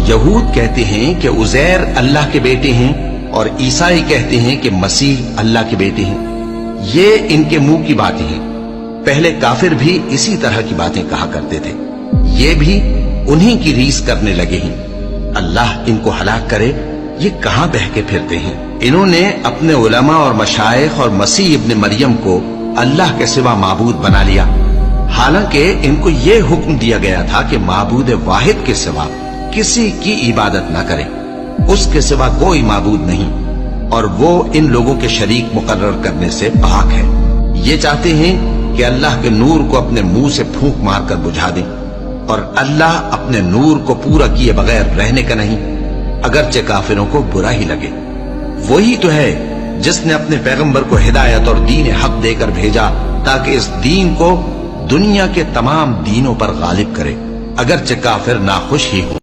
यहूद कहते हैं कि उज़ैर अल्लाह के बेटे हैं और ईसाई कहते हैं कि मसीह अल्लाह के बेटे हैं। ये इनके मुंह की बातें हैं। पहले काफिर भी इसी तरह की बातें कहा करते थे। ये भी उन्हीं की रीस करने लगे हैं। अल्लाह इनको हलाक करे, ये कहां बह के फिरते हैं। इन्होंने अपने उलमा और मशाइख और मसीह इब्न मरियम को अल्लाह के सिवा माबूद बना लिया, हालांकि इनको ये हुक्म दिया गया था कि माबूद वाहिद के सिवा किसी की इबादत न करें, उसके सिवा कोई माबूद नहीं, और वो इन लोगों के शरीक मुकर्रर करने से पाक है। ये चाहते हैं कि अल्लाह के नूर को अपने मुंह से फूंक मारकर बुझा दें, और अल्लाह अपने नूर को पूरा किए बगैर रहने का नहीं, अगरचे काफिरों को बुरा ही लगे। वही तो है जिसने अपने पैगंबर को हिदायत और दीन हक देकर भेजा ताकि इस दीन को दुनिया के तमाम दीनों पर गालिब करे, अगरचे काफिर नाखुश ही हो।